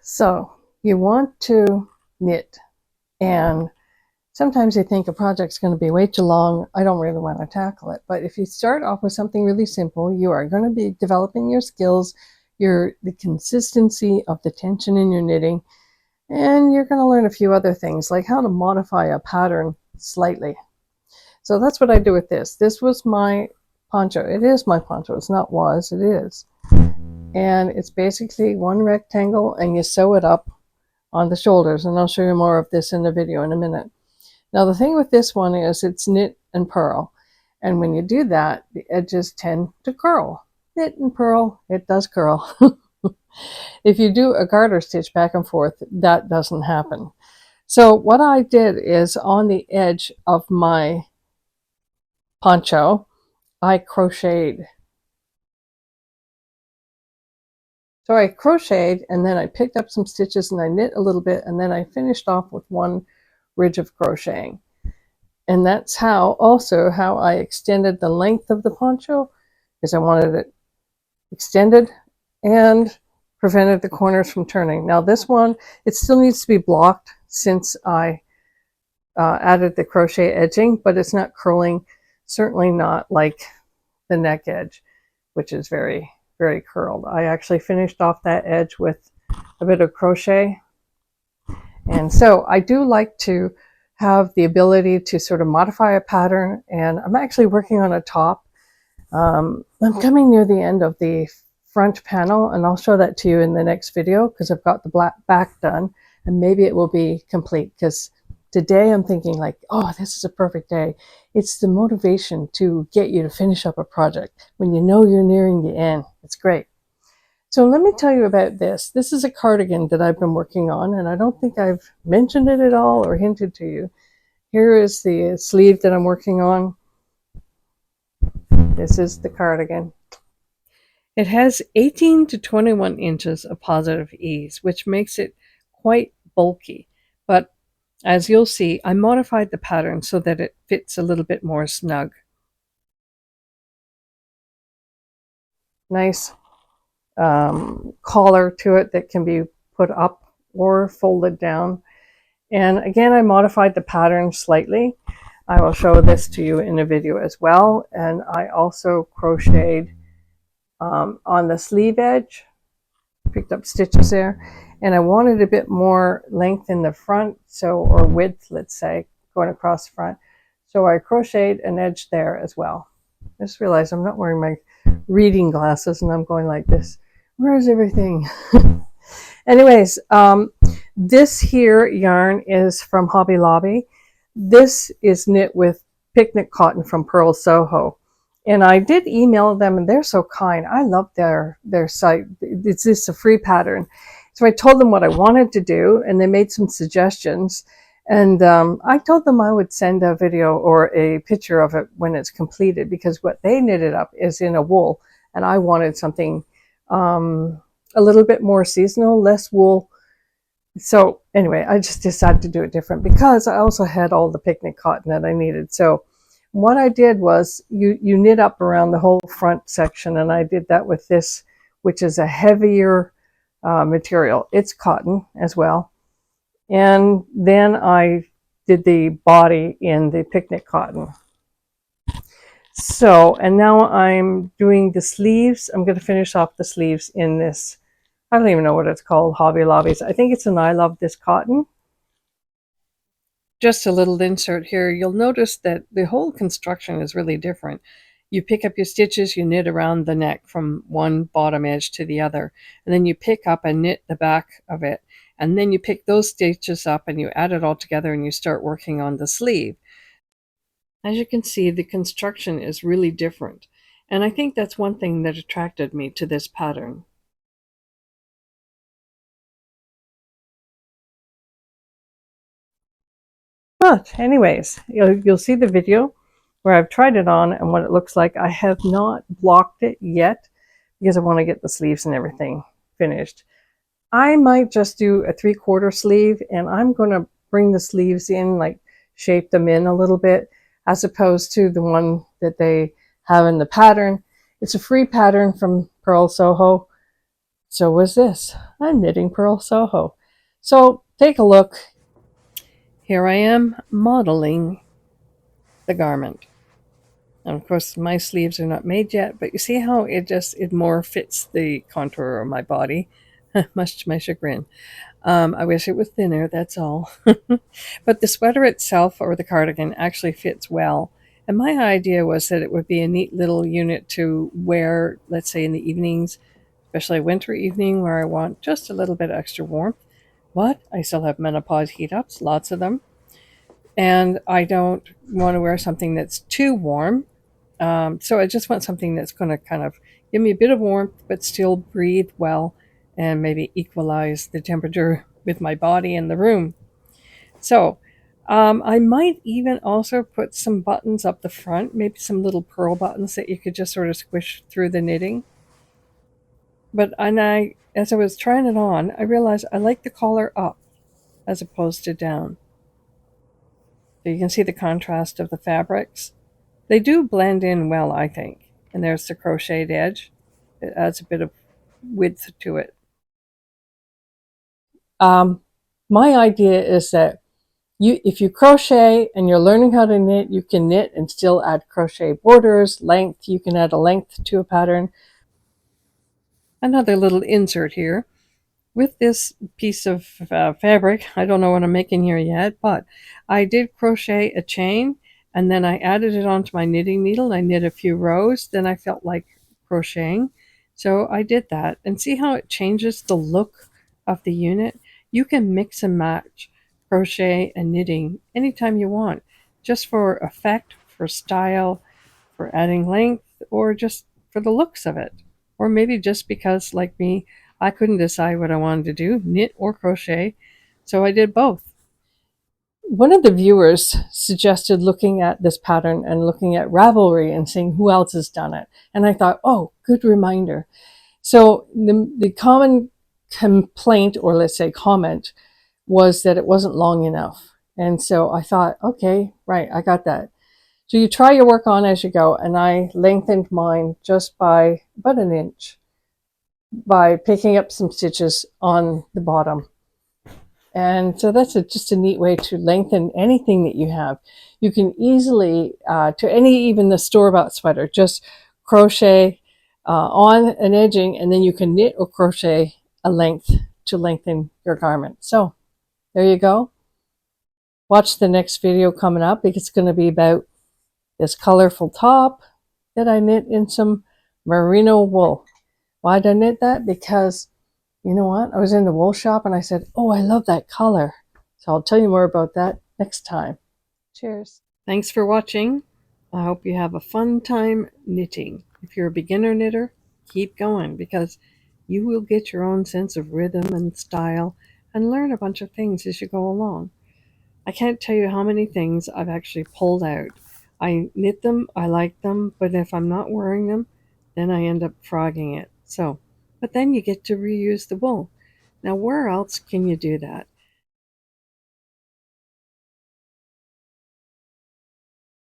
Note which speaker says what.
Speaker 1: So you want to knit, and sometimes you think a project's going to be way too long. I don't really want to tackle it. But if you start off with something really simple, you are going to be developing your skills, the consistency of the tension in your knitting, and you're going to learn a few other things like how to modify a pattern slightly. So that's what I do with this. This was my poncho. It is my poncho. It's not was, it is. And it's basically one rectangle, and you sew it up on the shoulders, and I'll show you more of this in the video in a minute. Now the thing with this one is it's knit and purl, and when you do that, the edges tend to curl. Knit and purl, it does curl. If you do a garter stitch back and forth, that doesn't happen. So what I did is on the edge of my poncho, I crocheted. So I crocheted, and then I picked up some stitches and I knit a little bit, and then I finished off with one ridge of crocheting. And that's how I extended the length of the poncho, because I wanted it extended and prevented the corners from turning. Now this one, it still needs to be blocked since I added the crochet edging, but it's not curling, certainly not like the neck edge, which is very, very curled. I actually finished off that edge with a bit of crochet. And so I do like to have the ability to sort of modify a pattern, and I'm actually working on a top. I'm coming near the end of the front panel, and I'll show that to you in the next video because I've got the black back done, and maybe it will be complete, because today I'm thinking like, oh, this is a perfect day. It's the motivation to get you to finish up a project when you know you're nearing the end. It's great. So let me tell you about this. This is a cardigan that I've been working on, and I don't think I've mentioned it at all or hinted to you. Here is the sleeve that I'm working on. This is the cardigan. It has 18 to 21 inches of positive ease, which makes it quite bulky. But as you'll see, I modified the pattern so that it fits a little bit more snug. Nice collar to it that can be put up or folded down. And again, I modified the pattern slightly. I will show this to you in a video as well. And I also crocheted on the sleeve edge, picked up stitches there, and I wanted a bit more length in the front, or width, let's say, going across the front. So I crocheted an edge there as well. I just realized I'm not wearing my reading glasses and I'm going like this. Where is everything? Anyways, this here yarn is from Hobby Lobby. This is knit with picnic cotton from Purl Soho. And I did email them, and they're so kind. I love their site. It's just a free pattern. So I told them what I wanted to do, and they made some suggestions. And I told them I would send a video or a picture of it when it's completed, because what they knitted up is in a wool, and I wanted something a little bit more seasonal, less wool. So anyway, I just decided to do it different because I also had all the picnic cotton that I needed. So what I did was you knit up around the whole front section, and I did that with this, which is a heavier material. It's cotton as well. And then I did the body in the picnic cotton. So, and now I'm doing the sleeves. I'm going to finish off the sleeves in this, I don't even know what it's called, Hobby Lobbies. I think it's an I Love This Cotton. Just a little insert here. You'll notice that the whole construction is really different. You pick up your stitches, you knit around the neck from one bottom edge to the other, and then you pick up and knit the back of it. And then you pick those stitches up and you add it all together and you start working on the sleeve. As you can see, the construction is really different. And I think that's one thing that attracted me to this pattern. But anyways, you'll see the video where I've tried it on and what it looks like. I have not blocked it yet because I want to get the sleeves and everything finished. I might just do a 3/4 sleeve, and I'm going to bring the sleeves in, like shape them in a little bit, as opposed to the one that they have in the pattern. It's a free pattern from Purl Soho. So was this. I'm knitting Purl Soho. So take a look. Here I am modeling the garment. And of course, my sleeves are not made yet, but you see how it more fits the contour of my body, much to my chagrin. I wish it was thinner, that's all. But the sweater itself, or the cardigan, actually fits well. And my idea was that it would be a neat little unit to wear, let's say in the evenings, especially a winter evening where I want just a little bit extra warmth. But I still have menopause heat ups, lots of them. And I don't want to wear something that's too warm. So I just want something that's going to kind of give me a bit of warmth, but still breathe well and maybe equalize the temperature with my body in the room. So I might even also put some buttons up the front, maybe some little pearl buttons that you could just sort of squish through the knitting. But as I was trying it on, I realized I like the collar up as opposed to down. So you can see the contrast of the fabrics. They do blend in well, I think. And there's the crocheted edge. It adds a bit of width to it. My idea is that if you crochet and you're learning how to knit, you can knit and still add crochet borders, length. You can add a length to a pattern. Another little insert here. With this piece of fabric, I don't know what I'm making here yet, but I did crochet a chain and then I added it onto my knitting needle. I knit a few rows, then I felt like crocheting. So I did that and see how it changes the look of the unit. You can mix and match crochet and knitting anytime you want, just for effect, for style, for adding length, or just for the looks of it. Or maybe just because, like me, I couldn't decide what I wanted to do, knit or crochet, so I did both. One of the viewers suggested looking at this pattern and looking at Ravelry and seeing who else has done it. And I thought, oh, good reminder. So the common complaint, or let's say comment, was that it wasn't long enough. And so I thought, okay, right, I got that. So you try your work on as you go, and I lengthened mine just by about an inch by picking up some stitches on the bottom. And so that's just a neat way to lengthen anything that you have. You can easily, even the store-bought sweater, just crochet on an edging, and then you can knit or crochet a length to lengthen your garment. So there you go. Watch the next video coming up because it's going to be about this colorful top that I knit in some merino wool. Why did I knit that? Because you know what? I was in the wool shop and I said, oh, I love that color. So I'll tell you more about that next time. Cheers. Thanks for watching. I hope you have a fun time knitting. If you're a beginner knitter, keep going because you will get your own sense of rhythm and style and learn a bunch of things as you go along. I can't tell you how many things I've actually pulled out. I knit them, I like them, but if I'm not wearing them, then I end up frogging it. But then you get to reuse the wool. Now, where else can you do that?